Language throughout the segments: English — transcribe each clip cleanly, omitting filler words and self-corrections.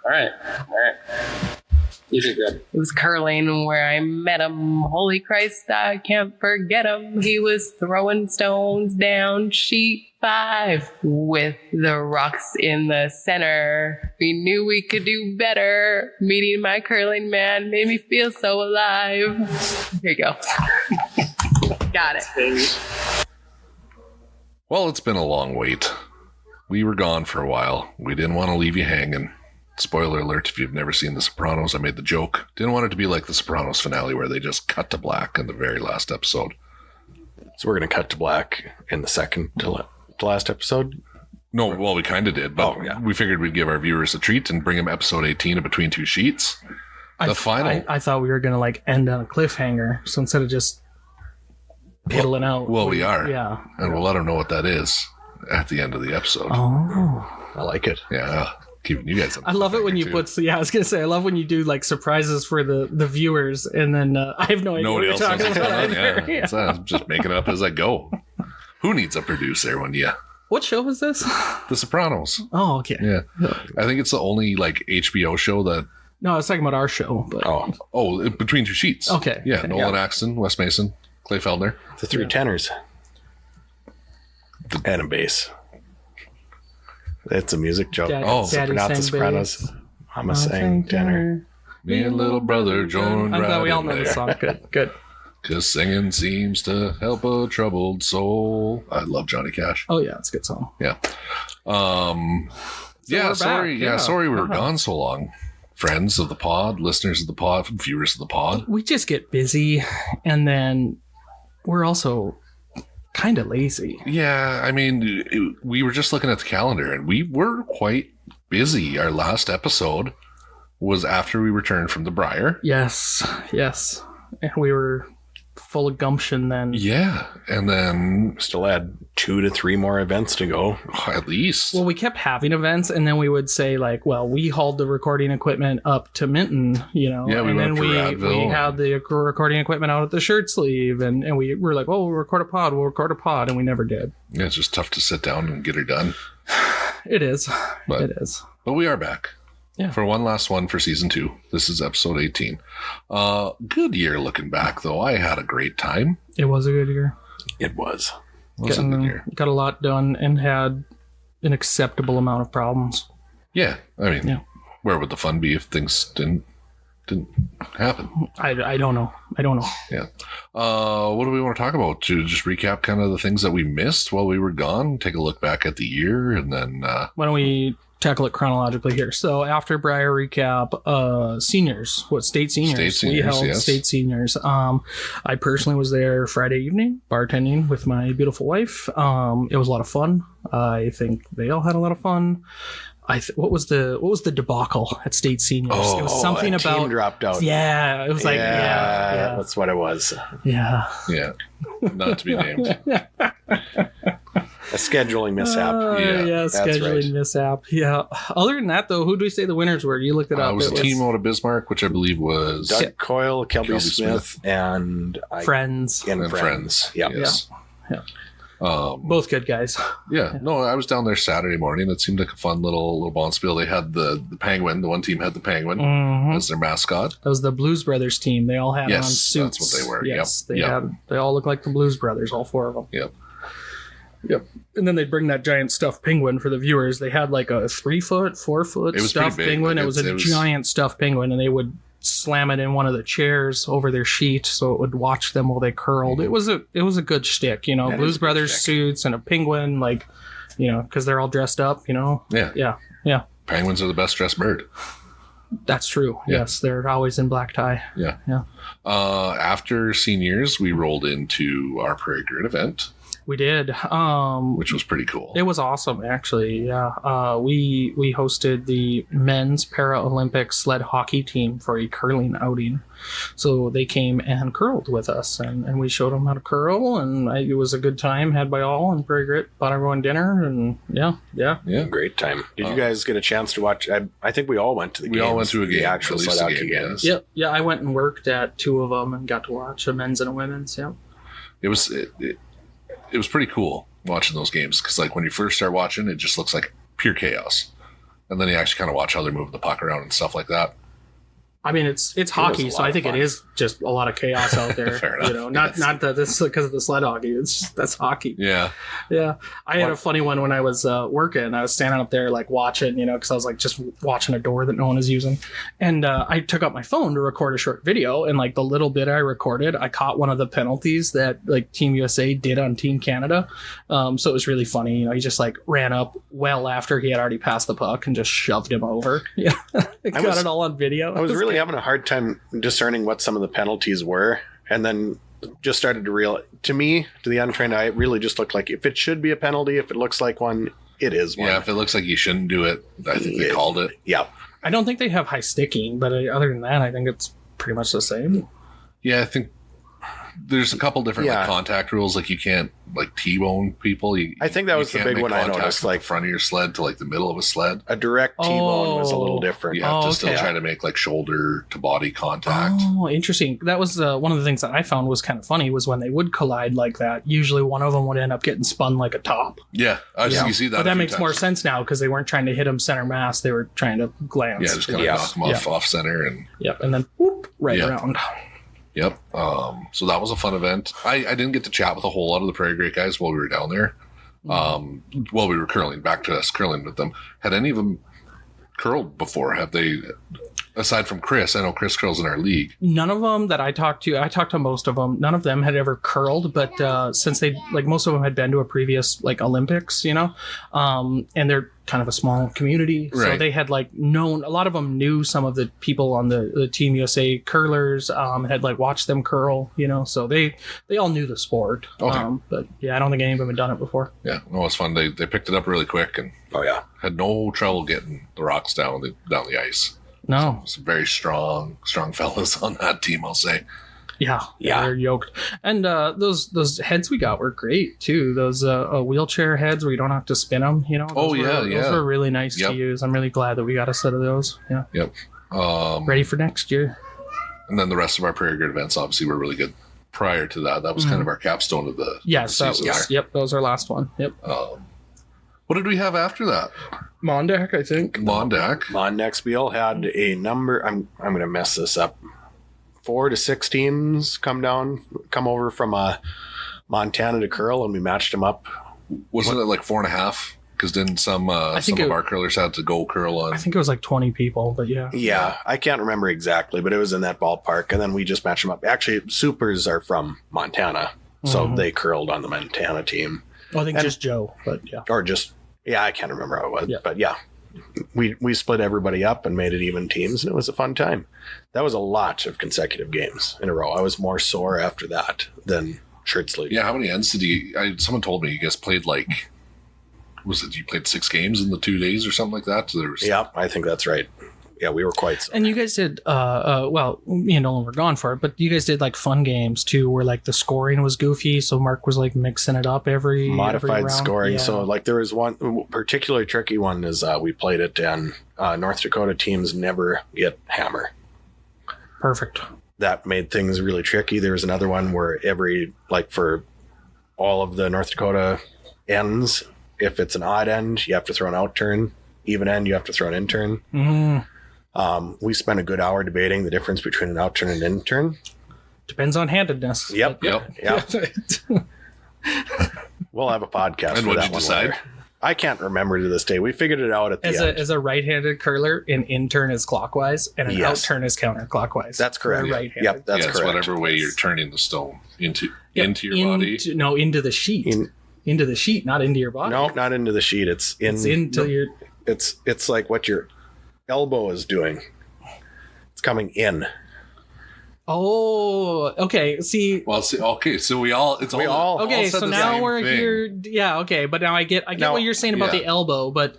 All right. You did good. It was curling where I met him. Holy Christ, I can't forget him. He was throwing stones down sheet 5 with the rocks in the center. We knew we could do better. Meeting my curling man made me feel so alive. Here you go. Got it. Well, it's been a long wait. We were gone for a while. We didn't want to leave you hanging. Spoiler alert, if you've never seen The Sopranos, I made the joke. Didn't want it to be like The Sopranos finale where they just cut to black in the very last episode. So we're going to cut to black in the second to last episode? No, well, we kind of did, but we figured we'd give our viewers a treat and bring them episode 18 of Between Two Sheets. The final. I thought we were going to like end on a cliffhanger. So instead of just piddling out. Well, we are. Yeah. And we'll let them know what that is at the end of the episode. Oh. I like it. Yeah. Keeping you guys. I love it when you put. Yeah, I was gonna say I love when you do like surprises for the viewers, and then I have no idea Nobody what you're else talking knows about. what's going on. Yeah. So I'm just making it up as I go. Who needs a producer when you? What show was this? The Sopranos. Oh, okay. Yeah, I think it's the only like HBO show that. No, I was talking about our show, but Between Two Sheets. Okay. Yeah, Nolan Axton, Wes Mason, Clay Feldner. The three tenors. And a bass. It's a music joke. Daddy Oh, Daddy not sang the Sopranos. bass. I'm a sang tenor. Me and little brother joined I'm glad right we all in know the there. song. Good. Cause singing seems to help a troubled soul. I love Johnny Cash. Oh yeah, it's a good song. Yeah. we're Sorry. back, Yeah, yeah. sorry we were gone so long. Friends of the pod, listeners of the pod, viewers of the pod. We just get busy, and then we're also kind of lazy. Yeah, I mean, we were just looking at the calendar and we were quite busy. Our last episode was after we returned from the Briar. Yes, and we were full of gumption then. Yeah, and then Still had 2 to 3 more events to go. at least. Well, we kept having events, and then we would say like, "Well, we hauled the recording equipment up to Minton, you know." Yeah, we and went then up to we Radville. had the recording equipment out at the Shirt Sleeve, and we were like, "Oh, we'll record a pod, and we never did. Yeah, it's just tough to sit down and get her done. It is, But- it is. But we are back. Yeah. For one last one for season 2. This is episode 18. Good year looking back, though. I had a great time. It was a good year. It was. It was a good year. Got a lot done and had an acceptable amount of problems. Yeah, I mean, Yeah. where would the fun be if things didn't happen? I don't know. Yeah. What do we want to talk about? To just recap kind of the things that we missed while we were gone, take a look back at the year, and then Why don't we tackle it chronologically here? So after Briar recap, seniors, state seniors? State We seniors, held yes. state seniors. I personally was there Friday evening, bartending with my beautiful wife. It was a lot of fun. I think they all had a lot of fun. What was the debacle at state seniors? It was something a team about. dropped out. Yeah, it was like yeah. That's what it was. Yeah. yeah, not to be named. A scheduling mishap. Yeah, that's scheduling right. mishap. Yeah. Other than that, though, who do we say the winners were? You looked it up. It was a team out of Bismarck, which I believe was Doug Coyle, Kelby Kelby Smith, and Friends. and and friends. Friends. Yeah. Yes. Yeah. Um, Both good guys. yeah. No, I was down there Saturday morning. It seemed like a fun little bonspiel. They had the penguin. The one team had the penguin Mhm. as their mascot. That was the Blues Brothers team. They all had Yes, on suits. that's what they were. Yes, Yep. they all looked like the Blues Brothers, all 4 of them. Yep. And then they'd bring that giant stuffed penguin for the viewers. They had like a 3-foot, 4-foot It was stuffed pretty big. penguin. Like, it was it a was- giant stuffed penguin, and they would slam it in one of the chairs over their sheet so it would watch them while they curled. It was a good shtick, you know. That is Blues a good Brothers shtick. suits and a penguin, like, you know, because they're all dressed up, you know. Yeah. Yeah, Penguins are the best dressed bird. that's true. Yeah. Yes, they're always in black tie. Yeah. Yeah. After seniors, we rolled into our Prairie Grid event, We did. which was pretty cool. It was awesome, actually. Yeah, we hosted the men's Paralympic sled hockey team for a curling outing. So they came and curled with us, and we showed them how to curl, and it was a good time had by all. And Prairie Grit bought everyone dinner, and yeah. Yeah. Great time. Did you guys get a chance to watch? I think we all went to the games. We all went to a game, The actual at least sled a hockey game, games. yes. Yep. Yeah, I went and worked at 2 of them and got to watch a men's and a women's. Yeah. It was pretty cool watching those games because, like, when you first start watching, it just looks like pure chaos. And then you actually kind of watch how they're moving the puck around and stuff like that. I mean, it's hockey, a so lot I of think fun. it is just a lot of chaos out there. Fair enough. You know, not that this is because of the sled hockey. It's just, that's hockey. Yeah. Yeah, I had a funny one when I was working. I was standing up there like watching, you know, because I was like just watching a door that no one is using, and I took out my phone to record a short video. And like the little bit I recorded, I caught one of the penalties that like Team USA did on Team Canada. So it was really funny. You know, he just like ran up well after he had already passed the puck and just shoved him over. Yeah, got it all on video. I was really having a hard time discerning what some of the penalties were, and then just started to realize, to me, to the untrained eye, it really just looked like if it should be a penalty, if it looks like one, it is one. Yeah, if it looks like you shouldn't do it, I think they called it. Yeah. I don't think they have high sticking, but other than that, I think it's pretty much the same. Yeah, I think there's a couple different like Yeah. contact rules. Like you can't like T-bone people. I think that was the can't big make one I contact noticed, from like- the front of your sled to like the middle of a sled. A direct T-bone was a little Oh. different. You have to still okay. try to make like shoulder to body contact. Oh, interesting. That was one of the things that I found was kind of funny was when they would collide like that. Usually one of them would end up getting spun like a top. Yeah, I Yeah. you see that. But a that few makes more times. sense now because they weren't trying to hit him center mass. They were trying to glance. Yeah, just kind of Yeah. knock them off center and Yep. And then whoop, right Yeah. around. yep. So that was a fun event. I didn't get to chat with a whole lot of the Prairie Great guys while we were down there. While we were curling, back to us curling with them. Had any of them curled before? Have they? Aside from Chris, I know Chris curls in our league. None of them that I talked to most of them. None of them had ever curled, but since they like most of them had been to a previous like Olympics, you know, and they're kind of a small community, so Right. they had like known a lot of them knew some of the people on the Team USA curlers, had like watched them curl, you know, so they all knew the sport. Okay. But yeah, I don't think any of them had done it before. Yeah, no, it was fun. They picked it up really quick and Oh, yeah. had no trouble getting the rocks down the ice. No, Some very strong fellas on that team, I'll say. yeah, they're yoked. And those heads we got were great too. Those wheelchair heads where you don't have to spin them. You know. Oh, yeah, Those were really nice Yep. to use. I'm really glad that we got a set of those. Yeah. Yep. Ready for next year. And then the rest of our Prairie Grid events obviously were really good. Prior to that, that was kind of our capstone of the Yes, the that season. was. Yep, that was our last one. Yep. What did we have after that? Mondac, I think. Mondac. Mondaxbiel had a number. I'm going to mess this up. 4 to 6 teams come over from Montana to curl, and we matched them up. Wasn't it like 4.5? Because didn't some think of it- our curlers had to go curl on? I think it was like 20 people, but yeah. Yeah, I can't remember exactly, but it was in that ballpark, and then we just matched them up. Actually, Supers are from Montana, so they curled on the Montana team, Well, I think just Joe, but yeah. or just I can't remember how it was, Yeah. but yeah, we split everybody up and made it even teams, and it was a fun time. That was a lot of consecutive games in a row. I was more sore after that than shirt sleeve. Yeah, how many ends did you? Someone told me you guys played like. Was it you played 6 games in the 2 days or something like that? So there was. Yeah, I think that's right. Yeah, we were quite sore. And you guys did, well, me and Nolan were gone for it, but you guys did like fun games too, where like the scoring was goofy. So Mark was like mixing it up every Modified round. scoring. Yeah. So like there was one particularly tricky one is we played it and North Dakota teams never get hammer. Perfect. That made things really tricky. There was another one where for all of the North Dakota ends, if it's an odd end, you have to throw an out turn. Even end, you have to throw an in turn. We spent a good hour debating the difference between an out turn and an in turn. Depends on handedness. Yep. Yep. We'll have a podcast And for what'd that you one decide? later. I can't remember to this day. We figured it out at the end. As a right-handed curler, an in turn is clockwise and an out Yes. turn is counterclockwise. That's correct. For a right-handed. Yep, that's yeah, it's correct. whatever way you're turning the stone into Yep, your body. No, into the sheet. Into the sheet, not into your body. No, not into the sheet. It's into your. It's like what your elbow is doing. It's coming in. Oh, okay. See, Well, see, okay, so we all okay. said So the now same we're thing. here. Yeah, okay. But now I get Now- what you're saying about yeah. the elbow. But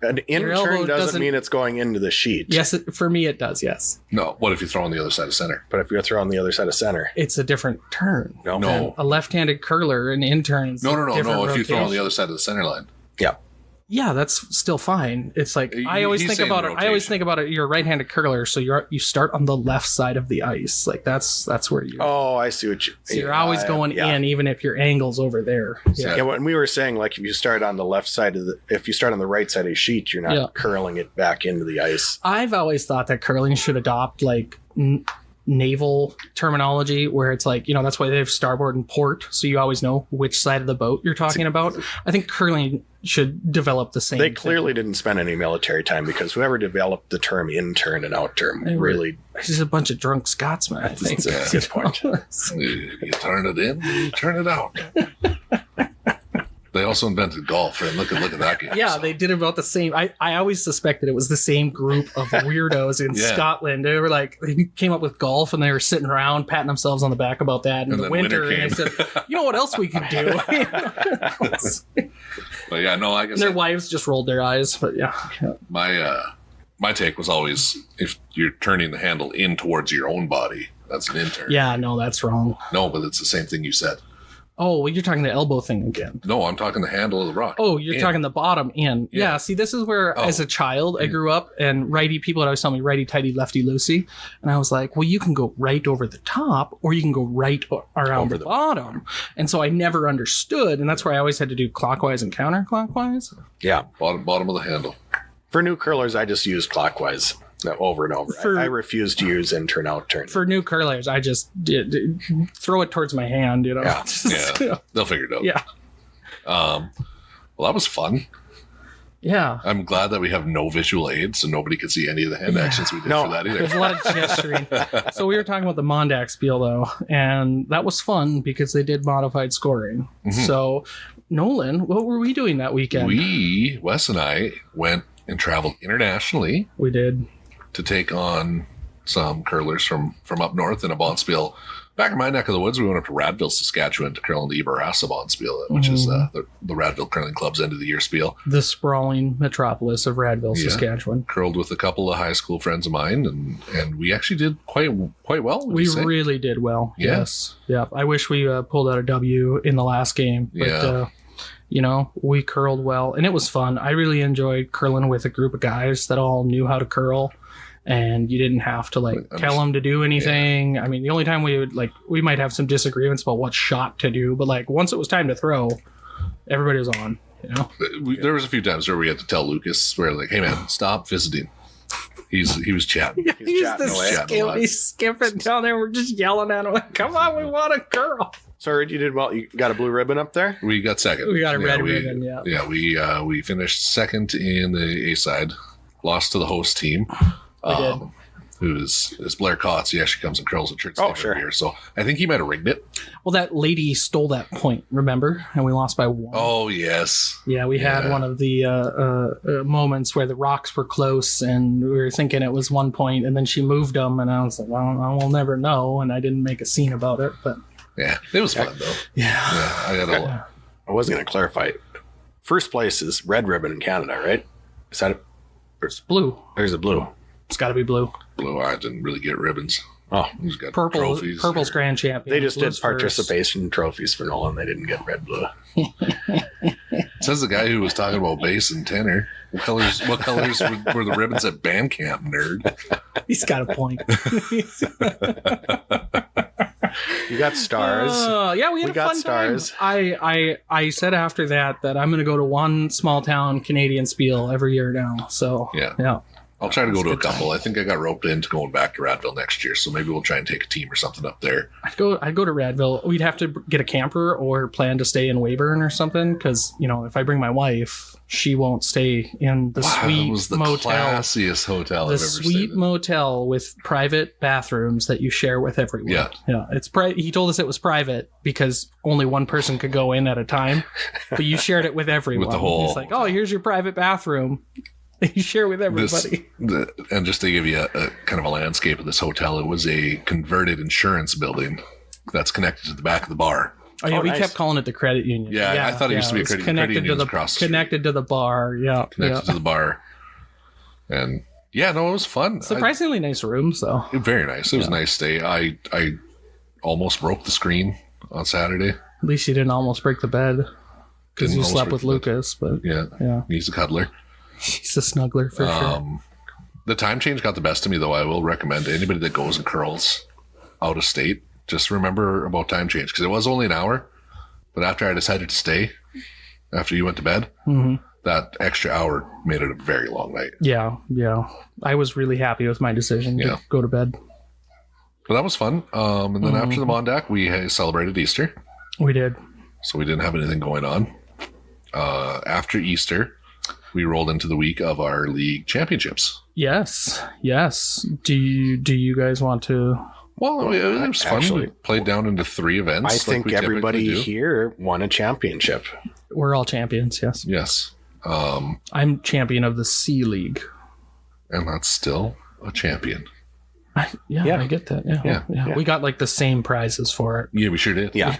An in Your elbow turn doesn't doesn't- mean it's going into the sheet. yes, for me it does. Yes, No, what if you throw on the other side of center? But if you're throwing the other side of center, it's a different turn. No. A left-handed curler, an intern. No. If you throw on the other side of the center line. Yeah. yeah, that's still fine. It's like I always He's think saying about it. I always rotation. think about it. You're a right-handed curler, so you start on the left side of the ice. Like that's where you. Oh, I see what you. So you're always going in, even if your angle's over there. Yeah. Yeah, when we were saying, like, if you start on the left side of if you start on the right side of the sheet, you're not curling it back into the ice. I've always thought that curling should adopt like naval terminology, where it's like, that's why they have starboard and port, so you always know which side of the boat you're talking about. I think curling should develop the same. They clearly didn't spend any military time, because whoever developed the term intern and outterm really. It's just a bunch of drunk Scotsmen, I think. That's a good point. You turn it in, you turn it out. They also invented golf, and look at that game. Yeah, so. they did about the same. I always suspected it was the same group of weirdos in Yeah. Scotland. They were like, they came up with golf, and they were sitting around patting themselves on the back about that in And the then winter. winter And I came. said, you know what else we could do? But yeah, no, I guess And their wives just rolled their eyes. But yeah. my take was always, if you're turning the handle in towards your own body, that's an intern. Yeah, no, that's wrong. No, but it's the same thing you said. Oh, well, you're talking the elbow thing again. No, I'm talking the handle of the rock. Oh, you're In. talking the bottom in. Yeah. Yeah, see, this is where, Oh. as a child, I grew up, and righty people would always tell me righty-tighty, lefty-loosey. And I was like, well, you can go right over the top, or you can go right around Over the the bottom. And so I never understood, and that's where I always had to do clockwise and counterclockwise. Yeah. Bottom of the handle. For new curlers, I just use clockwise over and over. I refuse to use intern outturn. For new curlers, I just did throw it towards my hand, Yeah. Yeah, they'll figure it out. Yeah. Well, that was fun. Yeah. I'm glad that we have no visual aid, so nobody could see any of the hand actions we did No. for that There's either. a lot of gesturing. So we were talking about the Mondax spiel, though, and that was fun because they did modified scoring. Mhm. So, Nolan, what were we doing that weekend? Wes and I, went and traveled internationally We did. to take on some curlers from up north in a Bonspiel. Back in my neck of the woods, we went up to Radville, Saskatchewan to curl in the Ibarassa Bonspiel, which is the Radville Curling Club's end of the year spiel. The sprawling metropolis of Radville, Yeah. Saskatchewan. Curled with a couple of high school friends of mine, and we actually did quite well. would We you say? really did well. Yeah. Yes. Yeah. I wish we pulled out a W in the last game. But, Yeah. we curled well, and it was fun. I really enjoyed curling with a group of guys that all knew how to curl. And you didn't have to tell them to do anything. I mean, the only time we might have some disagreements about what shot to do, but once it was time to throw, everybody was on. There was a few times where we had to tell Lucas, we're like, "Hey man, stop visiting." He was chatting. He's chatting away. Chatting a lot. He's skipping down there. We're just yelling at him, like, "Come on, we want a girl." So I heard you did well. You got a blue ribbon up there? We got second. We got a red ribbon. Yeah. Yeah, we finished second in the A side, lost to the host team. We did. Who is Blair Kotz. He actually comes and curls at church Oh, sure. every year. So I think he might have rigged it. Well, that lady stole that point, remember? And we lost by 1. Oh yes. Yeah, we had Yeah. one of the moments where the rocks were close, and we were thinking it was 1 point, and then she moved them, and I was like, well, I will never know, and I didn't make a scene about it, but Yeah, it was fun though. yeah. Yeah, I had a I wasn't going to clarify. First place is red ribbon in Canada, right? Is that it? It's blue. There's a blue. It's got to be blue. blue. I didn't really get ribbons. Oh, He's got Purple. trophies. Purple's grand champion. they just did Blue's first. participation trophies for Nolan. They didn't get red blue. Says the guy who was talking about base and tenor. What colors were the ribbons at band camp, nerd? He's got a point. You got stars. Yeah, we had We a got fun stars. time. I said after that I'm going to go to one small town Canadian spiel every year now. So Yeah. I'll try to go to a That's a good couple. I think I got roped into going back to Radville next year, so maybe we'll try and take a team or something up there. I'd go to Radville. We'd have to get a camper or plan to stay in Weyburn or something, because if I bring my wife, she won't stay in the Wow, sweet it was the motel. classiest hotel The I've ever sweet stayed in. motel with private bathrooms that you share with everyone. Yeah. It's he told us it was private because only one person could go in at a time, but you shared it with everyone. With the whole He's like, "Oh, here's your private bathroom." You share with everybody. And just to give you a kind of a landscape of this hotel, it was a converted insurance building that's connected to the back of the bar. Oh yeah, Oh, we nice. kept calling it the credit union. Yeah, I thought it used to be a it's credit connected union to the across the street. connected to the bar. Yeah, Connected to the bar. And yeah, no, it was fun. surprisingly nice rooms though. Very nice. It was a nice stay. I almost broke the screen on Saturday. At least you didn't almost break the bed. because Didn't you almost slept with forget. Lucas, but Yeah, he's a cuddler. he's a snuggler for sure. The time change got the best of me, though. I will recommend to anybody that goes and curls out of state, just remember about time change, because it was only an hour. But after I decided to stay, after you went to bed, that extra hour made it a very long night. Yeah. I was really happy with my decision Yeah. to go to bed. But that was fun. And then after the Mondac, we celebrated Easter. We did. So we didn't have anything going on. After Easter, we rolled into the week of our league championships. Yes. Do you guys want to? Well, it was fun. Actually- We played down into 3 events. I like think we typically everybody do. here won a championship. We're all champions. Yes. Yes. I'm champion of the C League. And that's still a champion. Yeah, I get that. Yeah. We got like the same prizes for it. Yeah, we sure did. Yeah.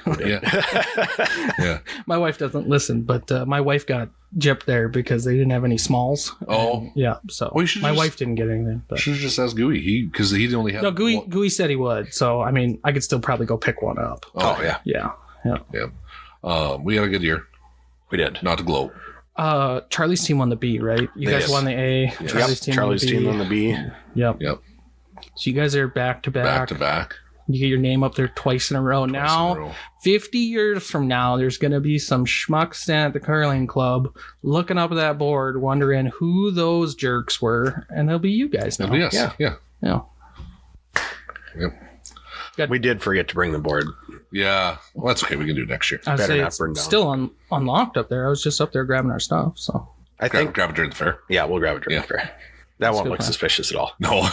Yeah. My wife doesn't listen, but my wife got gypped there because they didn't have any smalls. Oh. Yeah. So Well, you should my just- wife didn't get anything. But Should have just asked Gooey. Because he only had no, Gooey, one- Gooey said he would. So I mean, I could still probably go pick one up. Oh, yeah. Yeah. We had a good year. We did. Not to gloat. Charlie's team won the B, right? You guys Yes. won the A. Yep. Charlie's team on the B. Yep. Yep. So you guys are back to Back to back. You get your name up there twice in a row. Twice in a Now, row. 50 years from now, there's going to be some schmucks down at the curling club looking up at that board, wondering who those jerks were, and they'll be you guys now. Yes. Yeah. Yeah. Yep. We did forget to bring the board. Yeah. Well, that's okay. We can do it next year. I'd Better say not it's burn down. still unlocked up there. I was just up there grabbing our stuff. So I think. Grab it during the fair. Yeah, we'll grab it during Yeah. the fair. That won't good look plan. suspicious at all. No.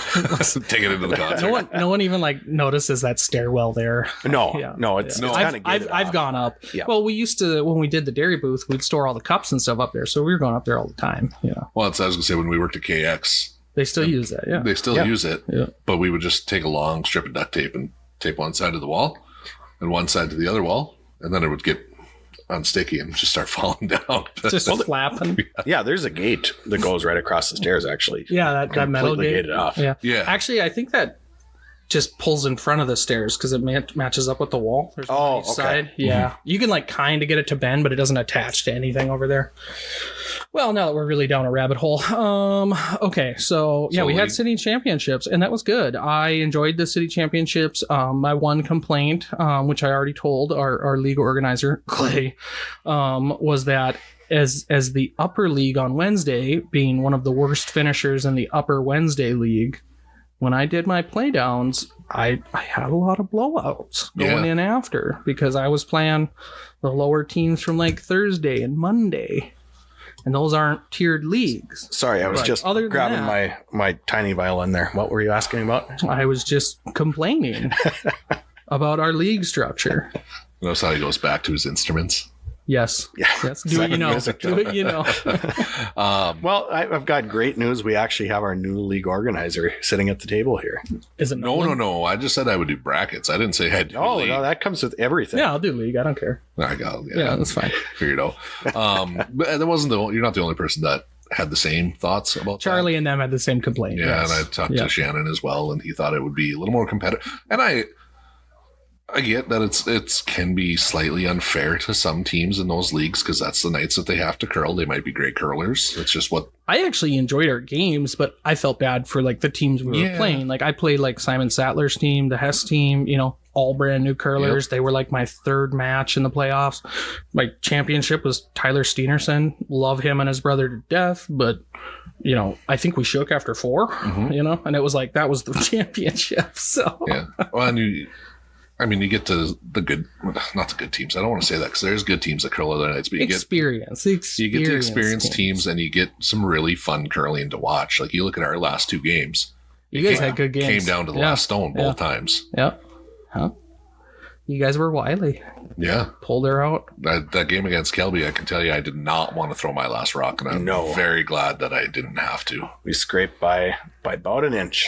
Take it into the concert. no one even like notices that stairwell there. No, Yeah. no, it's No. kind of I've gone up. Yeah. Well, we used to when we did the dairy booth, we'd store all the cups and stuff up there, so we were going up there all the time. Yeah, Well, it's, I was going to say, when we worked at KX, they still use that. Yeah, they still Yeah. use it, Yeah. but we would just take a long strip of duct tape and tape one side to the wall and one side to the other wall, and then it would get unsticky and just start falling down. just flapping. Yeah, there's a gate that goes right across the stairs. Actually, Yeah, that metal Completely gate. gated off. Yeah. Yeah. Actually, I think that just pulls in front of the stairs because it matches up with the wall. There's one Oh, on each okay. side. Yeah, you can like kind of get it to bend, but it doesn't attach to anything over there. Well, now that we're really down a rabbit hole, okay, so yeah, So we had we- city championships, and that was good. I enjoyed the city championships. My one complaint, which I already told our league organizer Clay, was that as the upper league on Wednesday, being one of the worst finishers in the upper Wednesday league, when I did my playdowns, I had a lot of blowouts going in after because I was playing the lower teams from like Thursday and Monday, and those aren't tiered leagues. sorry, I was But just other than grabbing that- my tiny violin there. What were you asking about? I was just complaining about our league structure. Notice how he goes back to his instruments. Yes. Yeah. Yes. Do what you Second know. music Do what you know. Well, I've got great news. We actually have our new league organizer sitting at the table here. Is it No. I just said I would do brackets. I didn't say I'd do Oh league. no, that comes with everything. Yeah, I'll do league. I don't care. I got it. Yeah, that's fine. Figured out. But that wasn't you're not the only person that had the same thoughts about Charlie and them had the same complaint. that. Yeah, and I talked to Shannon as well, and he thought it would be a little more competitive. And I get that it's can be slightly unfair to some teams in those leagues because that's the nights that they have to curl. They might be great curlers. It's just what I actually enjoyed our games, but I felt bad for like the teams we were Yeah. playing. Like I played like Simon Sattler's team, the Hess team, all brand new curlers. They were like my third match in the playoffs. My championship was Tyler Steenerson. Love him and his brother to death, but I think we shook after 4, and it was like that was the championship. So yeah. Well, and you get to the good, not the good teams. I don't want to say that because there's good teams that curl other nights, but you get the experienced teams and you get some really fun curling to watch. Like you look at our last 2 games. You guys had good games. Came down to the last stone both times. Yep. Huh? You guys were wily. Yeah. Pulled her out. That game against Kelby, I can tell you I did not want to throw my last rock, and I'm very glad that I didn't have to. We scraped by about an inch.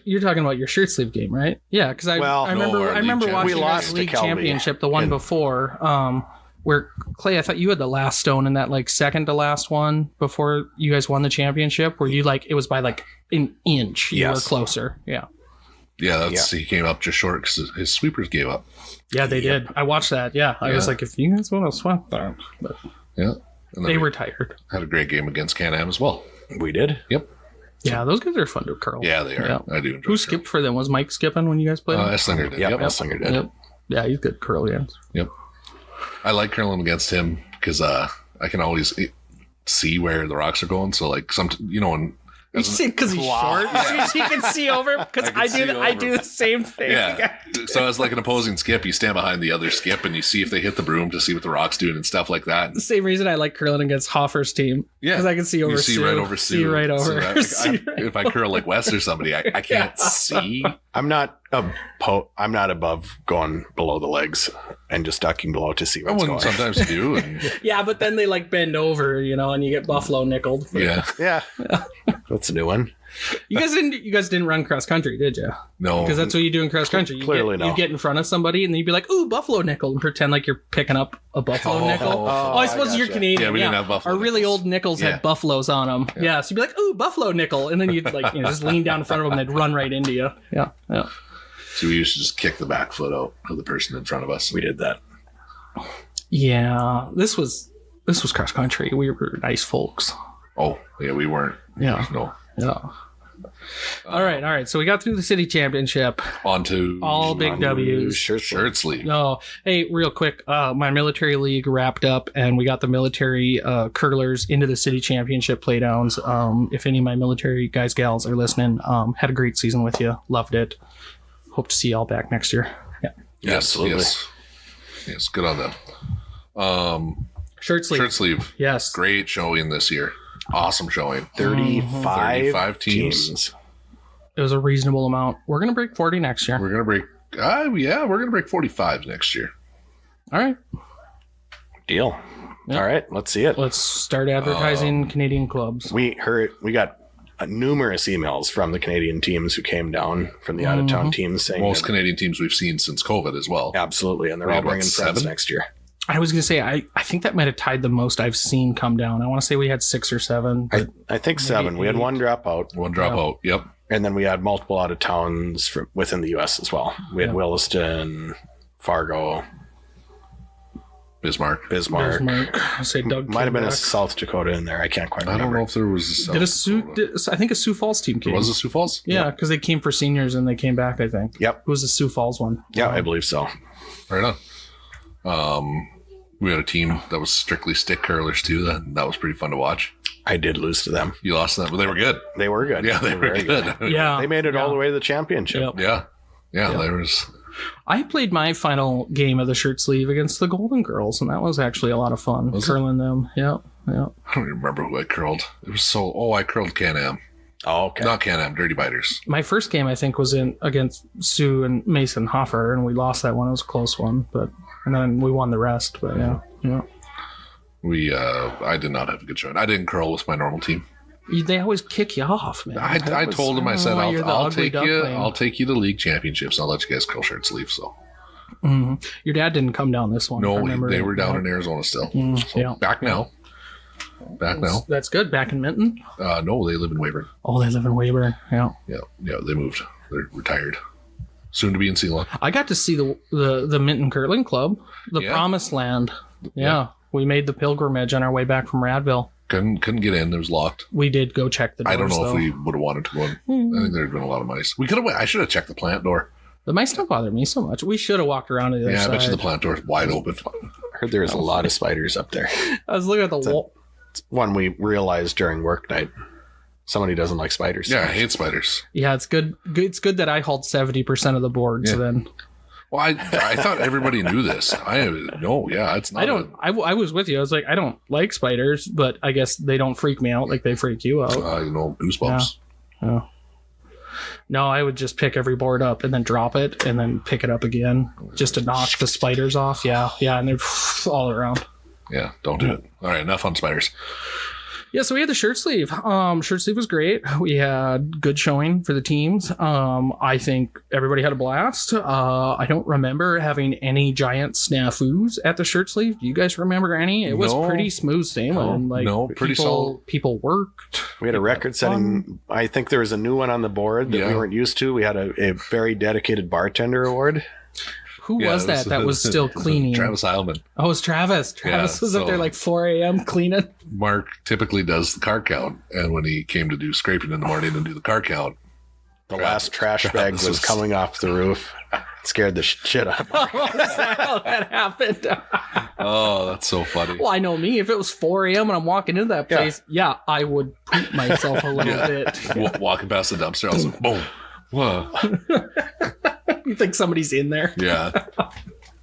You're talking about your shirt sleeve game, right? Yeah, because I remember watching We lost the to league Kelby championship, the one before, where Clay, I thought you had the last stone in that like second to last one before you guys won the championship, where you like it was by like an inch. You were Yes. closer. Yeah. Yeah, he came up just short because his sweepers gave up. Yeah, they did. I watched that. Yeah, I was like, if you guys want to sweat that, but Yeah. And then they we were tired. had a great game against Can-Am as well. We did. Yep. Yeah, those guys are fun to curl. Yeah, they are. Yeah. I do enjoy Who skipped for them? Was Mike skipping when you guys played? Esslinger did. Yep, Yep. Esslinger did. Yep. Yeah, he's good curl hands. Yep. I like curling against him because I can always see where the rocks are going. So like when You see, because he's short, he can see over. Because I do the same thing. yeah. So as like an opposing skip, you stand behind the other skip and you see if they hit the broom to see what the rock's doing and stuff like that. The same reason I like curling against Hoffer's team. Yeah, because I can see over. You see Sue, right over Sue. See right over. So that, if I curl like Wes or somebody, I can't see. I'm not above going below the legs and just ducking below to see what's going. Sometimes you do. And, Yeah, but then they like bend over, and you get buffalo nickeled. yeah. Yeah. That's a new one. You guys didn't run cross country, did you? No. Because that's what you do in cross country. Clearly no. You get in front of somebody and then you'd be like, "Ooh, buffalo nickel," and pretend like you're picking up a buffalo nickel. I suppose you're Canadian. Yeah, we didn't have buffalo Our really nickels. old nickels Yeah. had buffaloes on them. Yeah, so you'd be like, "Ooh, buffalo nickel," and then you'd like just lean down in front of them and they'd run right into you. Yeah. So we used to just kick the back foot out of the person in front of us. We did that. Yeah, this was cross country. We were nice folks. Oh, yeah, we weren't. Yeah. No. Yeah. All right. So we got through the city championship. On to All big W's. shirt sleeve. No, hey, real quick. My military league wrapped up, and we got the military curlers into the city championship playdowns. If any of my military guys, gals are listening, had a great season with you. Loved it. Hope to see y'all back next year. Yeah. Yes, yes. Good on them. Shirt sleeve. Shirt sleeve. Yes. Great showing this year. Awesome showing. 35 teams. It was a reasonable amount. We're gonna break 40 next year. We're gonna break. We're gonna break 45 next year. All right. Deal. Yeah. All right, let's see it. Let's start advertising Canadian clubs. We got numerous emails from the Canadian teams who came down from the out of town teams saying Most that- Canadian teams we've seen since COVID as well. absolutely, and they're We all had, what, bringing friends 7? next year. I was gonna say I think that might have tied the most I've seen come down. I want to say we had 6 or 7. But I think 7. We had 8. one drop out, One drop out. Yep. and then we had multiple out of towns from within the U.S. as well. We had Williston, Fargo, Bismarck. Bismarck. I say Doug Might have been a Kilbeck. South Dakota in there. I can't quite I remember. don't know if there was a Did a South Sioux? I think a Sioux Falls team There came. was a Sioux Falls? Yeah, because they came for seniors and they came back. I think. Yep. It was the Sioux Falls one. Yeah, I believe so. Right on. We had a team that was strictly stick curlers too. That was pretty fun to watch. I did lose to them. You lost them, but they were good. They were good. Yeah, they were very good. Yeah, They made it all the way to the championship. Yep. Yeah. There was. I played my final game of the shirt sleeve against the Golden Girls, and that was actually a lot of fun. Was it? Curling them. Yeah. I don't even remember who I curled. It was so. Oh, I curled Can-Am. Oh, okay. Not Can-Am. Dirty Biters. My first game, I think, was against Sue and Mason Hoffer, and we lost that one. It was a close one, and then we won the rest. But yeah. I did not have a good showing. I didn't curl with my normal team. They always kick you off, man. I told him, I said, you're the I'll ugly take you. duckling. I'll take you to league championships. I'll let you guys curl shirt sleeves. So Your dad didn't come down this one. if I no, remember they right. were down in Arizona still. So yeah. back now. That's good. Back in Minton. No, they live in Weyburn. Oh, they live in Weyburn. Yeah. Yeah, they moved. They're retired. Soon to be in Ceylon. I got to see the Minton Curling Club, the Yeah. Promised Land. Yeah. We made the pilgrimage on our way back from Radville. Couldn't get in. It was locked. We did go check the doors, I don't know though. if we would have wanted to go in. I think there'd been a lot of mice. We could have. I should have checked the plant door. The mice don't bother me so much. We should have walked around to the other Yeah, I side. bet you the plant door's wide open. I heard there was a lot of spiders up there. I was looking at the wall. One we realized during work night. Somebody doesn't like spiders. Yeah, I hate spiders. Yeah, it's good. It's good that I hold 70% of the board. So Yeah. then Well, I thought everybody knew this. It's not. I don't. I was with you. I was like, I don't like spiders, but I guess they don't freak me out like they freak you out. Goosebumps. Yeah. No, I would just pick every board up and then drop it and then pick it up again just to knock the spiders off. Yeah, and they're all around. Yeah, don't do it. All right, enough on spiders. Yeah, so we had the shirt sleeve. Shirt sleeve was great. We had good showing for the teams. I think everybody had a blast. I don't remember having any giant snafus at the shirt sleeve. Do you guys remember any? It was No. pretty smooth sailing. Pretty solid. People worked. We had a record-setting. I think there was a new one on the board that we weren't used to. We had a very dedicated bartender award. Who was that? That was still cleaning. Travis Heilman. Oh, it was Travis. Travis was up there like 4 a.m. cleaning. Mark typically does the car count, and when he came to do scraping in the morning and do the car count, The last trash bag was coming off the roof. It scared the shit out of me. Is that how that happened? oh, that's so funny. Well, I know me. If it was 4 a.m. and I'm walking into that place, I would poop myself a little bit. Walking past the dumpster, I was like, boom. Whoa. You think somebody's in there? Yeah.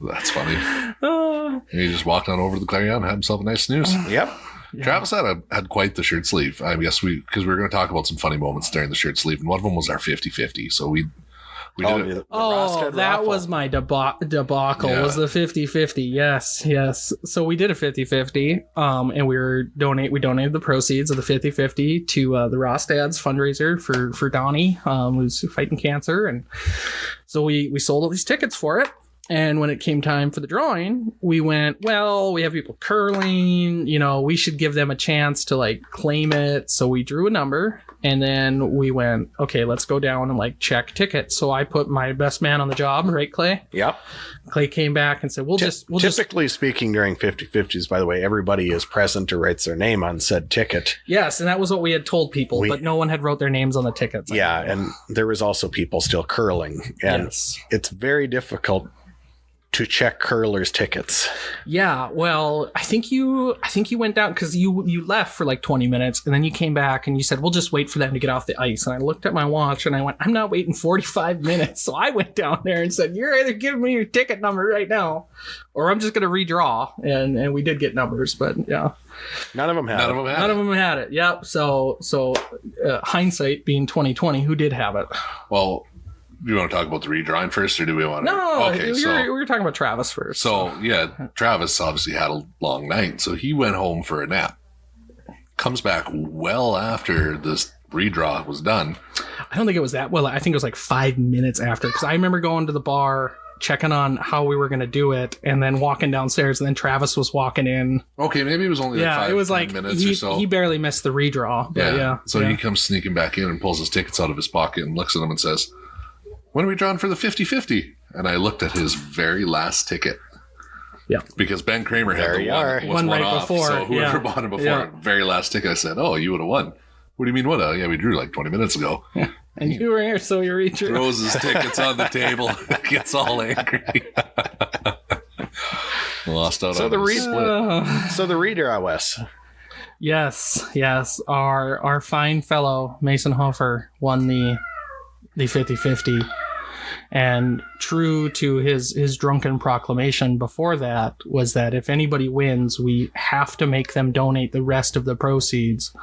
That's funny. And he just walked on over to the Clarion and had himself a nice snooze. Yep. Yeah. Travis had quite the shirt sleeve. I guess because we were going to talk about some funny moments during the shirt sleeve, and one of them was our 50-50. So we did it. Rosted that raffle. was my debacle. Yeah. Was the 50-50? Yes. So we did a 50-50, and we donated the proceeds of the 50-50 to the Rostads fundraiser for Donnie, who's fighting cancer, and so we sold all these tickets for it. And when it came time for the drawing, we went, well, we have people curling, we should give them a chance to like claim it. So we drew a number, and then we went, okay, let's go down and like check tickets. So I put my best man on the job, right, Clay? Yep. Clay came back and said, we'll just Typically speaking, during 50-50s, by the way, everybody is present or writes their name on said ticket. Yes, and that was what we had told people, but no one had wrote their names on the tickets. Yeah, and there was also people still curling. And it's very difficult to check curlers' tickets. Yeah, well, I think you went down because you left for like 20 minutes, and then you came back and you said, we'll just wait for them to get off the ice. And I looked at my watch and I went, I'm not waiting 45 minutes. So I went down there and said, you're either giving me your ticket number right now, or I'm just going to redraw. And we did get numbers, but yeah. None of them had it. None of them had it. Yep. So hindsight being 2020, who did have it? Well, do you want to talk about the redrawing first, or do we want to? No, Okay, we were talking about Travis first. So, Travis obviously had a long night, so he went home for a nap. Comes back well after this redraw was done. I don't think it was that well. I think it was like 5 minutes after, because I remember going to the bar, checking on how we were going to do it, and then walking downstairs, and then Travis was walking in. Okay, maybe it was only like 5 it was like minutes or so. He barely missed the redraw. But So he comes sneaking back in and pulls his tickets out of his pocket and looks at them and says, when are we drawing for the 50-50? And I looked at his very last ticket. Yeah. Because Ben Kramer had There the you one, are. was One right off. before, So whoever yeah. bought it before, Yeah. very last ticket, I said, oh, you would have won. What do you mean what? Yeah, we drew like 20 minutes ago. And you were here, so you reached. Throws his tickets on the table, gets all angry. Lost out So on the his split. So the redraw, Wes. Yes. Our fine fellow Mason Hofer won the 50-50. And true to his drunken proclamation before that was that if anybody wins, we have to make them donate the rest of the proceeds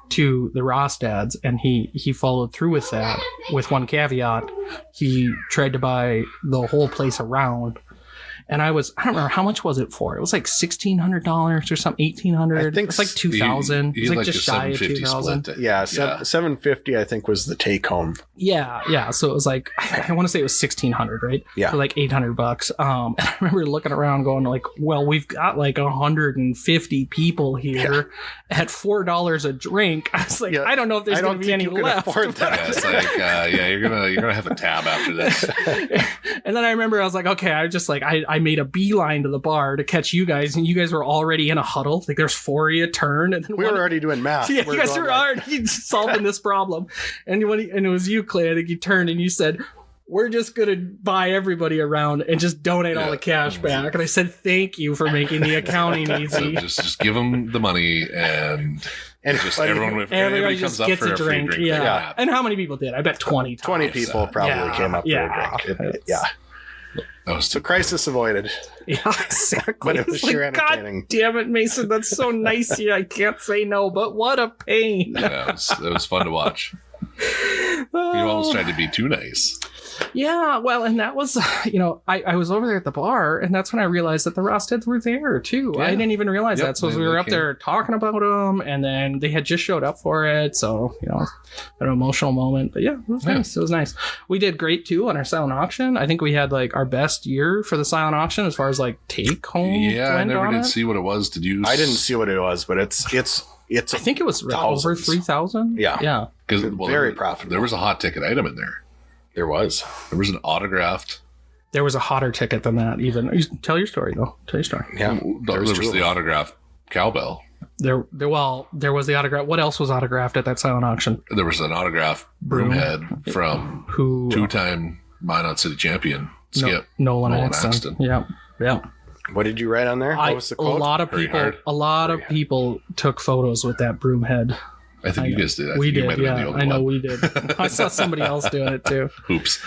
to the Rostads. And he followed through with that, with one caveat. He tried to buy the whole place around. And I don't remember, how much was it for? It was like $1,600 or something, $1,800. I think it's like $2,000. He It was had like just a shy of 750 $2,000. split. Yeah, 750 I think was the take home. Yeah. So it was like, I want to say it was $1,600, right? Yeah. For like $800. And I remember looking around going like, well, we've got like 150 people here at $4 a drink. I was like, Yeah. I don't know if there's I going don't to be any think you can left. afford that. Yeah, it's like, you're gonna have a tab after this. And then I remember I was like, okay, I made a beeline to the bar to catch you guys, and you guys were already in a huddle. Like there's 4 of you turn, and then We were already doing math. Yeah, We're you guys going were like- already solving this problem. And it was you, Clay. I think you turned and you said, we're just going to buy everybody around and just donate all Yeah. the cash back. And I said, thank you for making the accounting So easy. just give them the money and just Everybody- everybody just comes up gets for a a free drink. drink. Yeah. And how many people did? I bet 20 times. 20 people probably Yeah. came up for a drink. It's- Yeah. That was So crisis avoided. Yeah, exactly. But it was It's sure like, entertaining. God damn it, Mason. That's so nice of you. I can't say no, but what a pain. it was fun to watch. You almost tried to be too nice. Yeah, well, and that was, I was over there at the bar, and that's when I realized that the Rosteds were there, too. Yeah. I didn't even realize that. So they we were up came. there talking about them, and then they had just showed up for it. So, an emotional moment. But yeah, it was nice. It was nice. We did great, too, on our silent auction. I think we had, our best year for the silent auction as far as, take home. Yeah, I went never on did it. see what it was. Did you? I didn't see what it was, but it's I think it was over thousands. 3,000. Yeah. Yeah. Because very profitable. There was a hot ticket item in there. There was. There was an autographed. There was a hotter ticket than that, even. Tell your story, though. Tell your story. Yeah. There was two of the them. autographed cowbell. There was the autograph. What else was autographed at that silent auction? There was an autographed broomhead from Who? two-time Minot City champion Skip. Nolan Nolan Axton. Axton. Yeah. Yeah. What did you write on there? What was the A quote? lot of Very people. hard. A lot of people took photos with that broom head. I think you guys did. I We think you did. might have been the Yeah, only I know one. we did. I saw somebody else doing it too. Oops.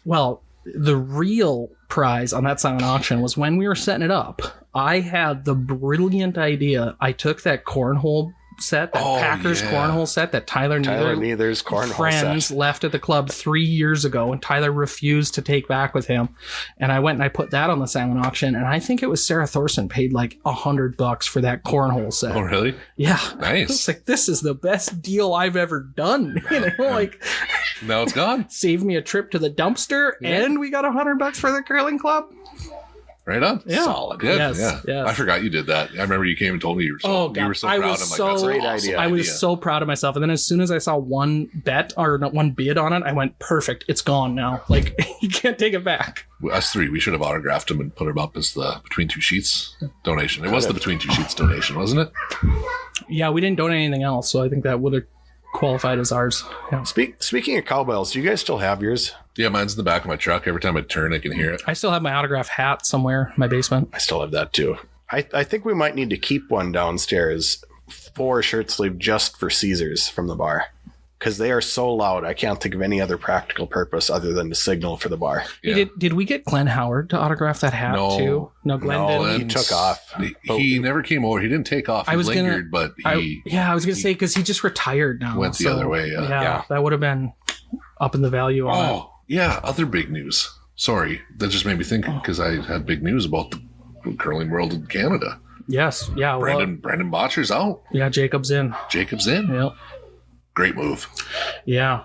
Well, the real prize on that silent auction was when we were setting it up. I had the brilliant idea. I took that cornhole set, that Oh, Packers yeah. cornhole set that Tyler Neither's cornhole friends set. left at the club 3 years ago, and Tyler refused to take back with him. And I went and I put that on the silent auction, and I think it was Sarah Thorson paid like $100 for that cornhole set. Oh, really? Yeah. Nice. It's like, this is the best deal I've ever done. Now it's gone. Saved me a trip to the dumpster, Yeah. and we got $100 for the curling club. Right on. Yeah. Solid. Good. Yes, Yeah. yes. I forgot you did that. I remember you came and told me you were so, Oh, God. you were so I proud. was I'm like, so- that's a Great awesome idea. I was so proud of myself. And then as soon as I saw one bet or not one bid on it, I went, perfect. It's gone now. Like, you can't take it back. Us three, we should have autographed him and put him up as the Between Two Sheets donation. It was the Between Two Sheets donation, wasn't it? Yeah, we didn't donate anything else, so I think that would have qualified as ours. Yeah. Speaking of cowbells, do you guys still have yours? Yeah, mine's in the back of my truck. Every time I turn, I can hear it. I still have my autograph hat somewhere in my basement. I still have that too. I think we might need to keep one downstairs for shirt sleeve just for Caesars from the bar. Because they are so loud, I can't think of any other practical purpose other than to signal for the bar. Yeah. Hey, did we get Glenn Howard to autograph that hat No. too? No, Glenn No, didn't. he took off. He never came over. He didn't take off. He I was gonna- lingered, but he. I was gonna say because he just retired now. Went the so, other way, yeah. Yeah. that would have been up in the value on it. Oh, yeah. Other big news. Sorry. That just made me think because I had big news about the curling world in Canada. Yes, yeah, well, Brandon Botcher's out. yeah, Jacob's in. Jacob's in. Yep. Great move. Yeah.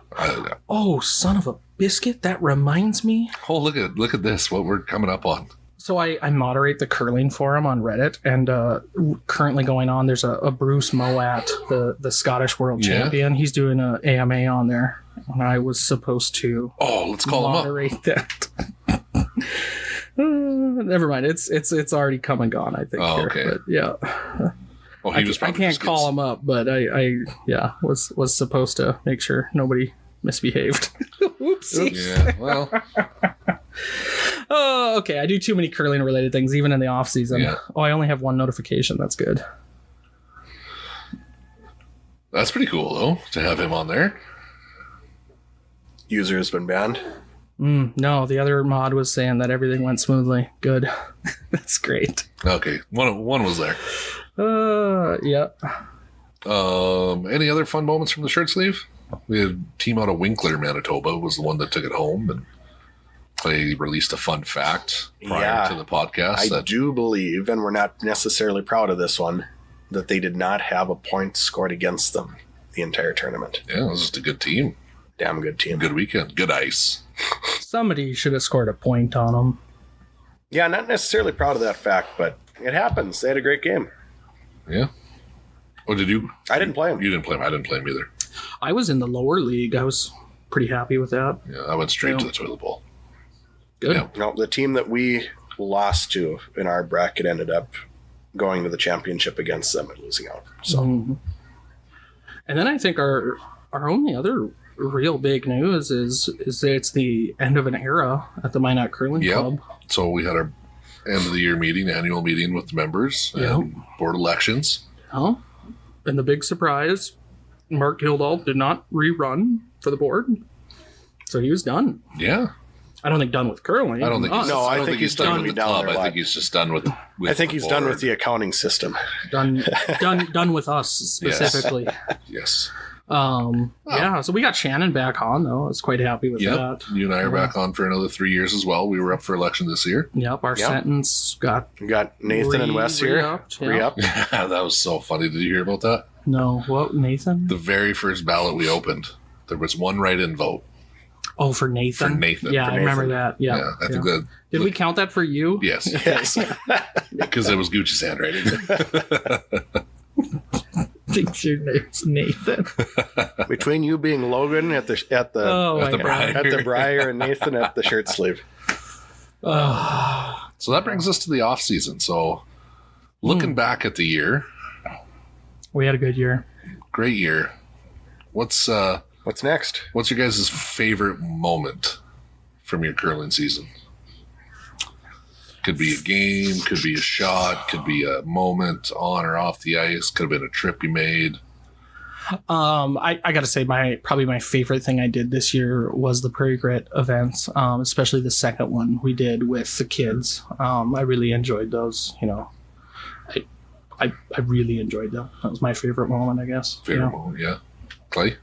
Oh, son of a biscuit! That reminds me. Oh, look at this. What we're coming up on. So I moderate the curling forum on Reddit, and currently going on, there's a Bruce Moat, the Scottish world Yeah. champion. He's doing a AMA on there, and I was supposed to Oh, let's call him up. moderate that. Never mind. It's already come and gone. I think. Oh, here. okay. But yeah, Oh, I probably can't just call him up, but I was supposed to make sure nobody misbehaved. Oopsie. Yeah. Well. Oh, okay. I do too many curling related things, even in the off season. Yeah. Oh, I only have one notification. That's good. That's pretty cool, though, to have him on there. User has been banned. No, the other mod was saying that everything went smoothly. Good. That's great. Okay, one was there. Yeah. Any other fun moments from the shirt sleeve? We had a team out of Winkler, Manitoba, was the one that took it home, and they released a fun fact prior Yeah. to the podcast. I that do believe, and we're not necessarily proud of this one, that they did not have a point scored against them the entire tournament. Yeah, it was just a good team, Damn good team. good weekend, good ice. Somebody should have scored a point on them. Yeah, not necessarily proud of that fact, but it happens. They had a great game. Yeah. Oh, did you? I didn't play them. You didn't play him. I didn't play him either. I was in the lower league. I was pretty happy with that. Yeah, I went straight Yeah. to the toilet bowl. Good. Yeah. No, the team that we lost to in our bracket ended up going to the championship against them and losing out. So Mhm. And then I think our only other real big news is that it's the end of an era at the Minot Curling Yep. Club. So we had our end of the year meeting, annual meeting with the members and board elections. Oh, and the big surprise, Mark Gildall did not rerun for the board, so he was done. Yeah. I don't think done with curling. I don't think Us. No, I don't think he's done gonna with be the down club. there a I lot. think he's just done with I think he's done board. with the accounting system. done with us specifically. Yes. Yeah, so we got Shannon back on though. I was quite happy with Yep. that. You and I are back on for another 3 years as well. We were up for election this year. Yep, our Yep. sentence got We got Nathan and Wes here. re-upped, yeah. Re-up. That was so funny. Did you hear about that? No, what, Nathan? The very first ballot we opened, there was one write-in vote. Oh, for Nathan. For Nathan. Yeah, For I remember Nathan. that. Yeah, I think that. Did we count that for you? Yes, Yes. because it was Gucci's handwriting. Think your name's Nathan. Between you being Logan at the Oh At my the god. Brian. at the Briar and Nathan at the shirt sleeve. Oh, So that brings us to the off season. So looking back at the year, we had a good year. great year. What's What's next? your guys' favorite moment from your curling season? Could be a game, could be a shot, could be a moment on or off the ice, could have been a trip you made. I gotta say, probably my favorite thing I did this year was the Prairie Grit events, especially the second one we did with the kids. I really enjoyed those. You know, I really enjoyed them. That was my favorite moment, I guess. Favorite Yeah. moment, yeah. Clay?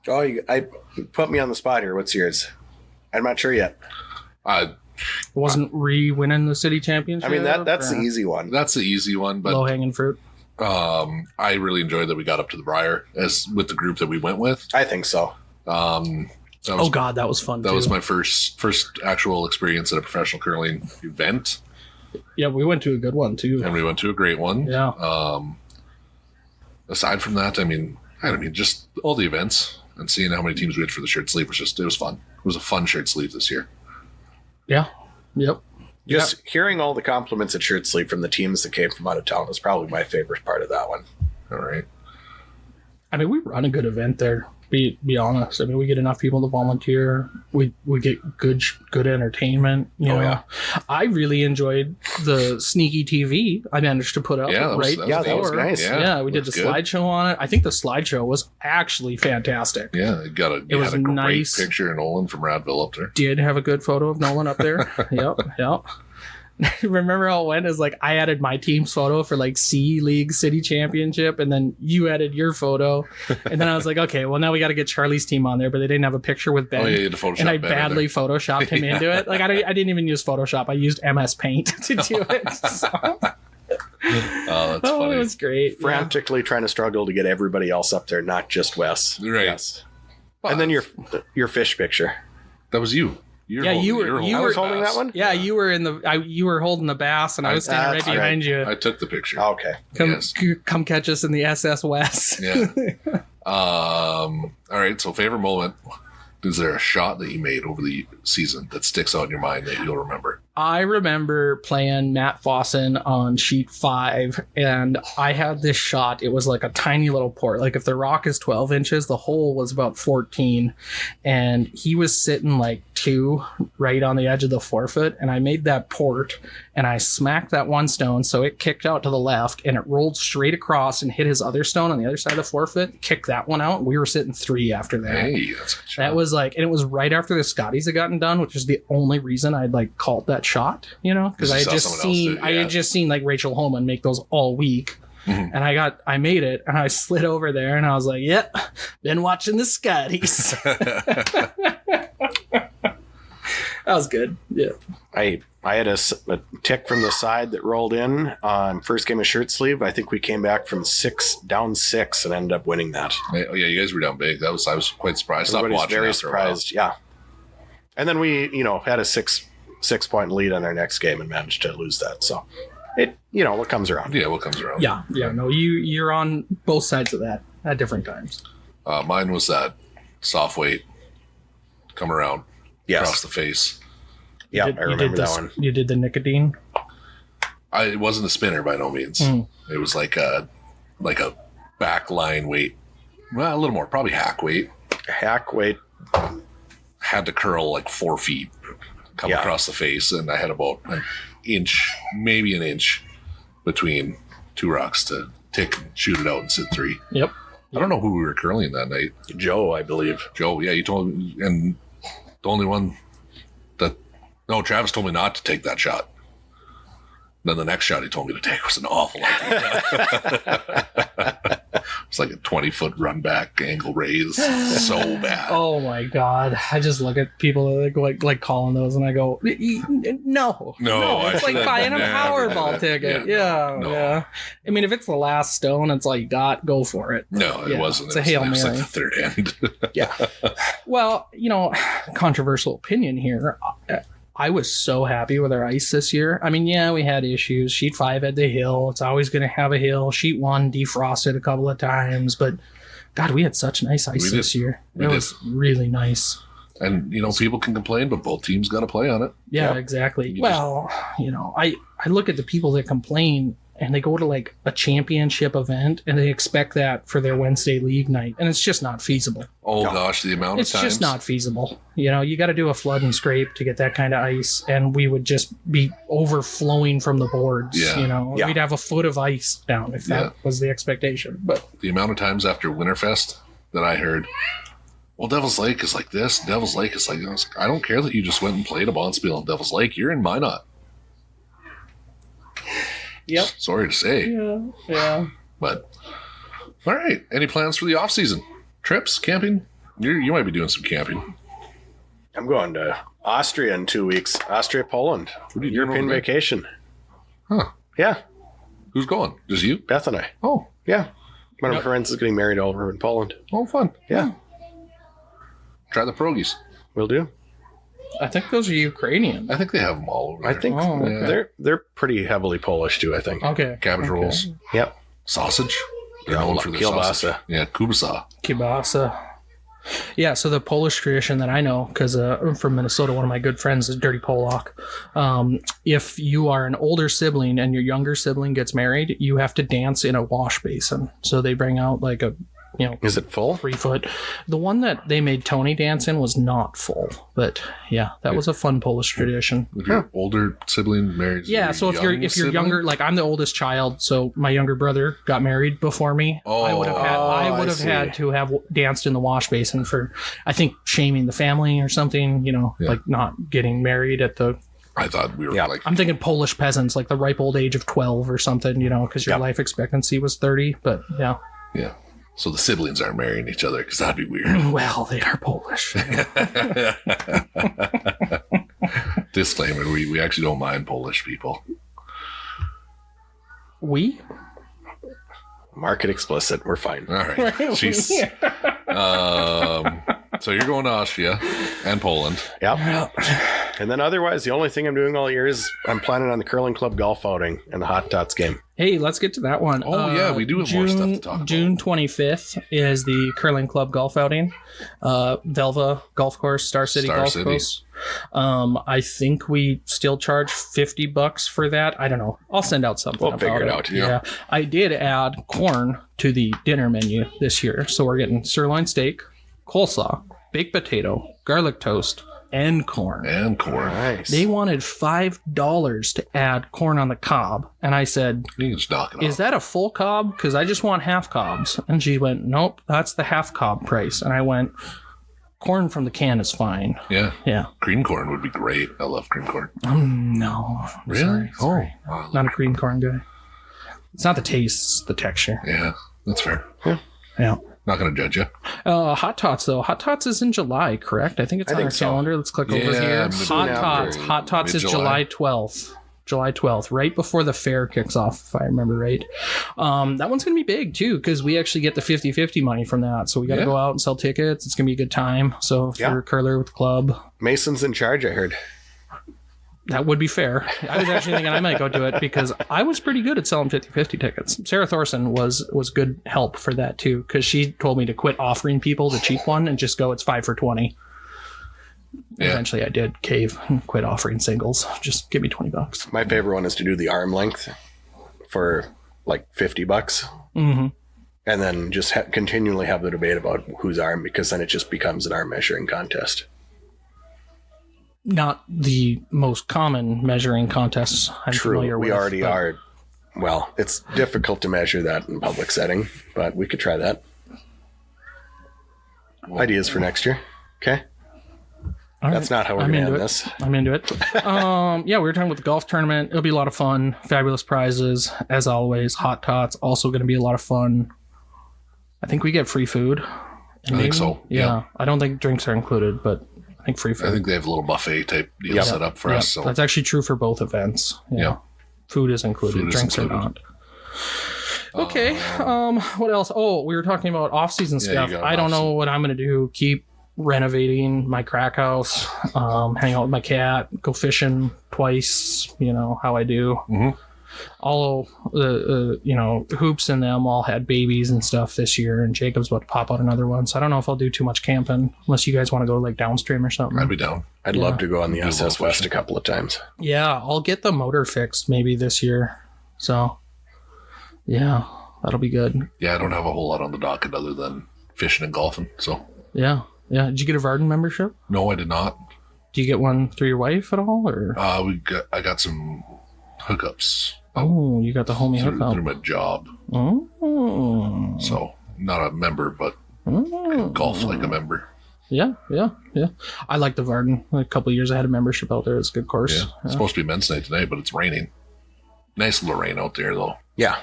Oh, I put me on the spot here. What's yours? I'm not sure yet. Wasn't winning the city championship. I mean that's the easy one. That's the easy one, low but hanging fruit. I really enjoyed that we got up to the Briar as with the group that we went with. I think so. That was, Oh god, that was fun. that too. was my first actual experience at a professional curling event, Yeah, we went to a good one too. and we went to a great one. Yeah. Aside from that, I mean, just all the events and seeing how many teams we had for the shirt sleeve it was fun. It was a fun shirt sleeve this year. Yeah. Yep. Just hearing all the compliments at shirt sleeve from the teams that came from out of town was probably my favorite part of that one. All right. I mean, we run a good event there. Be honest. I mean, we get enough people to volunteer. We get good entertainment. You know, yeah. I really enjoyed the sneaky TV I managed to put up. Yeah, that was before. nice. Yeah, we did the looks good. slideshow on it. I think the slideshow was actually fantastic. Yeah, it was had a great nice. picture of Nolan from Radville up there. Did have a good photo of Nolan up there. Yep. Remember how it went? Is like I added my team's photo for like C League City Championship, and then you added your photo, and then I was like, okay, well now we got to get Charlie's team on there, but they didn't have a picture with Ben. Oh yeah, you had to Photoshop And I Ben in badly there. photoshopped him into it. Like I didn't even use Photoshop. I used MS Paint to do it. So, Oh, that's oh, funny. it was great. Frantically trying to struggle to get everybody else up there, not just Wes. Right. Yes. And then your fish picture. That was you. You Yeah, you were- holding you I were was the holding bass. that one? Yeah, you were you were holding the bass, and I was standing right That's right. behind you. I took the picture. Okay. Come, come catch us in the SS West. Yeah. All right. So, favorite moment. Is there a shot that you made over the season that sticks out in your mind that you'll remember? I remember playing Matt Fossen on sheet 5, and I had this shot. It was like a tiny little port. Like if the rock is 12 inches, the hole was about 14, and he was sitting like 2 right on the edge of the forefoot, and I made that port, and I smacked that one stone, so it kicked out to the left, and it rolled straight across and hit his other stone on the other side of the forefoot, kicked that one out. We were sitting 3 after that. Hey, that's a good shot. That was like, and it was right after the Scotties had gotten done, which is the only reason I'd like called that shot, you know, because You I had saw just someone else seen, do it, I yeah. had just seen like Rachel Holman make those all week, Mhm. and I made it, and I slid over there, and I was like, yep, been watching the Scotties. That was good. Yeah. I had a tick from the side that rolled in on first game of shirt sleeve. I think we came back from down 6 and ended up winning that. Oh yeah, you guys were down big. I was quite surprised. I stopped Everybody's watching very after a while. surprised. Yeah. And then we, had a 6-point lead on our next game and managed to lose that. So it, what comes around. Yeah, what comes around? Yeah. No, you're on both sides of that at different times. Mine was that soft weight come around across Yes. the face. Yeah, You did- I you remember did that one. You did the nicotine. It wasn't a spinner by no means. It was like a back line weight. Well, a little more, probably hack weight. Hack weight. Had to curl like 4 feet, come Yeah. across the face, and I had about an inch, maybe an inch, between 2 rocks to shoot it out and sit 3. Yep. I don't know who we were curling that night. Joe, I believe. Joe, yeah, you told me, and the only one Travis told me not to take that shot. Then the next shot he told me to take was an awful idea. It's like a 20-foot run back angle raise. So bad. Oh my god! I just look at people like calling those, and I go, no. It's like I buying a never Powerball did that. ticket. Yeah, Yeah, no. yeah. I mean, if it's the last stone, it's like, go for it. No, it Yeah, wasn't. it's a It Hail was like Mary. the third end. Yeah. Well, controversial opinion here. I was so happy with our ice this year. I mean, yeah, we had issues. Sheet 5 had the hill. It's always going to have a hill. Sheet 1 defrosted a couple of times, but God, we had such nice ice this year. It was really nice. And, people can complain, but both teams got to play on it. Yeah, Yep. exactly. You Well, I look at the people that complain and they go to like a championship event and they expect that for their Wednesday league night. And it's just not feasible. Oh, No. gosh, the amount It's of times. just not feasible. You got to do a flood and scrape to get that kind of ice, and we would just be overflowing from the boards. Yeah. Yeah. We'd have a foot of ice down if that Yeah. was the expectation. But The amount of times after Winterfest that I heard, well, Devil's Lake is like this, Devil's Lake is like this. I don't care that you just went and played a Bonspiel in Devil's Lake. You're in Minot. yep, Sorry to say, yeah. but all right. Any plans for the off season? Trips, camping? You might be doing some camping. I'm going to Austria in 2 weeks. Austria, Poland. What are you doing European over there? vacation. Huh? Yeah. Who's going? Just you? Beth and I. Oh, Yeah. One of my friends is getting married over in Poland. oh, fun. Yeah. Try the pierogies. Will do. I think those are Ukrainian. I think they have them all over I there. think Oh, okay. they're pretty heavily Polish too, I think. Okay. Cabbage okay. rolls, Yep. sausage. They're Yeah, known for their kielbasa. sausage. Yeah, kubasa. Kielbasa. Yeah, so the Polish tradition that I know, because I'm from Minnesota, one of my good friends is Dirty Polak. If you are an older sibling and your younger sibling gets married, you have to dance in a wash basin. So they bring out like a, Is it full? 3 foot. The one that they made Tony dance in was not full, but yeah, that was a fun Polish tradition. If your older sibling marries, Yeah, your so if you're young sibling? younger, like I'm the oldest child, so my younger brother got married before me. I would have I see. had to have danced in the wash basin for, I think, shaming the family or something. Like not getting married at the. I thought we were Yeah. like, I'm thinking Polish peasants, like the ripe old age of 12 or something. Because your Yeah. life expectancy was 30. But yeah, yeah. So the siblings aren't marrying each other because that'd be weird. well, they are Polish. Disclaimer: we actually don't mind Polish people. We. Market explicit. We're fine. All right. Jeez. So you're going to Austria and Poland. Yep. And then otherwise, the only thing I'm doing all year is I'm planning on the curling club golf outing and the Hot Tots game. Hey, let's get to that one. Oh, yeah, we do have more stuff to talk about. June 25th is the Curling Club golf outing. Velva Golf Course, Star City Golf Course. I think we still charge $50 for that. I don't know. I'll send out something. We'll about figure it out. Yeah. I did add corn to the dinner menu this year. So we're getting sirloin steak, coleslaw, baked potato, garlic toast, and corn. And corn. Nice. They wanted $5 to add corn on the cob. And I said, You can just knock it is off. that a full cob? Because I just want half cobs. And she went, nope, that's the half cob price. And I went, corn from the can is fine. Yeah. Yeah. Green corn would be great. I love green corn. No. Really? Sorry. Oh, Not a green corn guy. It's not the taste, it's the texture. yeah. That's fair. Yeah. Not going to judge you. Hot Tots, though. Hot Tots is in July, correct? I think it's I on think our so. calendar. Let's click over Yeah, here. mid- Hot after- Tots. Hot Tots is mid-July. July 12th. July 12th, right before the fair kicks off, if I remember right. That one's going to be big, too, because we actually get the 50-50 money from that. So we got to Yeah. go out and sell tickets. It's going to be a good time. So if Yeah. you're a curler with the club, Mason's in charge, I heard. that would be fair. I was actually thinking I might go do it because I was pretty good at selling 50-50 tickets. Sarah Thorson was good help for that, too, because she told me to quit offering people the cheap one and just go, it's 5 for $20. Yeah. Eventually I did cave and quit offering singles. Just give me $20. My favorite one is to do the arm length for like $50. Mm-hmm. And then just continually have the debate about whose arm, because then it just becomes an arm measuring contest. Not the most common measuring contests I'm familiar True. with. We already but are. Well, it's difficult to measure that in a public setting, but we could try that. Ideas for next year. Okay. All That's right. not how we're I'm going to into end it. this. I'm into it. Yeah, we were talking about the golf tournament. It'll be a lot of fun. Fabulous prizes, as always. Hot Tots, also going to be a lot of fun. I think we get free food. I think so. Yeah. I don't think drinks are included, but I think free food. I think they have a little buffet type deal set up for us. So That's actually true for both events. Yeah. Food is included. Food is drinks included. are not. Okay. What else? Oh, we were talking about off-season Yeah, stuff. you got I don't know off-season. what I'm going to do. Keep renovating my crack house, hang out with my cat, go fishing twice, how I do. Mhm. All Hoops and them all had babies and stuff this year, and Jacob's about to pop out another one. So I don't know if I'll do too much camping unless you guys want to go like downstream or something. I'd be down. I'd love to go on the Do a little SS West fishing. a couple of times. Yeah, I'll get the motor fixed maybe this year. So yeah, that'll be good. Yeah, I don't have a whole lot on the docket other than fishing and golfing. So Yeah. Did you get a Varden membership? no, I did not. Do you get one through your wife at all, or? I got some hookups Oh, you got the homie through hookup. my job. Oh. So not a member, but golf like a member. Yeah. I like the Varden. A couple of years I had a membership out there. It's a good course. Yeah. It's supposed to be men's night today, but it's raining. Nice little rain out there though. Yeah.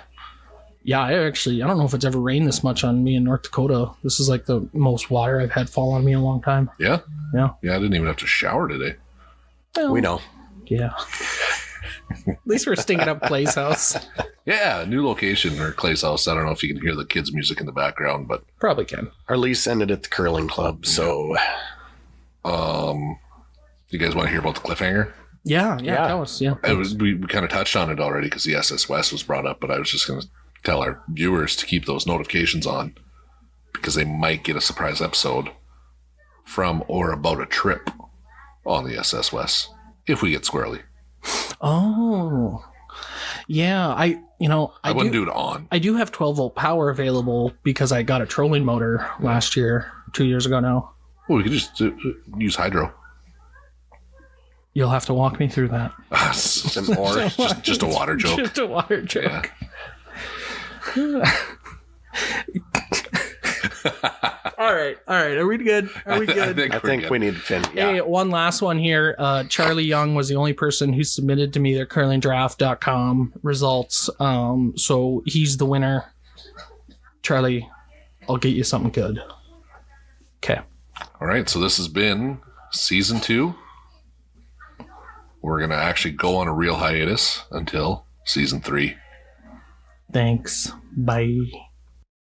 Yeah, I don't know if it's ever rained this much on me in North Dakota. This is like the most water I've had fall on me in a long time. Yeah? Yeah. Yeah, I didn't even have to shower today. Well, We know. Yeah. At least we're stinking up Clay's house. Yeah, new location or Clay's house. I don't know if you can hear the kids' music in the background, but Probably can. Our lease ended at the curling club, so you guys want to hear about the cliffhanger? Yeah. Yeah. That was, yeah. We kind of touched on it already because the SS West was brought up, but I was just going to tell our viewers to keep those notifications on because they might get a surprise episode from or about a trip on the SS West if we get squirrely. Oh. Yeah, I wouldn't do it on. I do have 12-volt power available because I got a trolling motor last year, 2 years ago now. Well, we could just use hydro. You'll have to walk me through that. Or just a water joke. Just a water joke. All right. Are we good? Are we good? I think we need to finish. Hey, one last one here. Charlie Young was the only person who submitted to me their curlingdraft.com results. So he's the winner. Charlie, I'll get you something good. Okay. All right, so this has been season 2. We're going to actually go on a real hiatus until season 3. Thanks. Bye.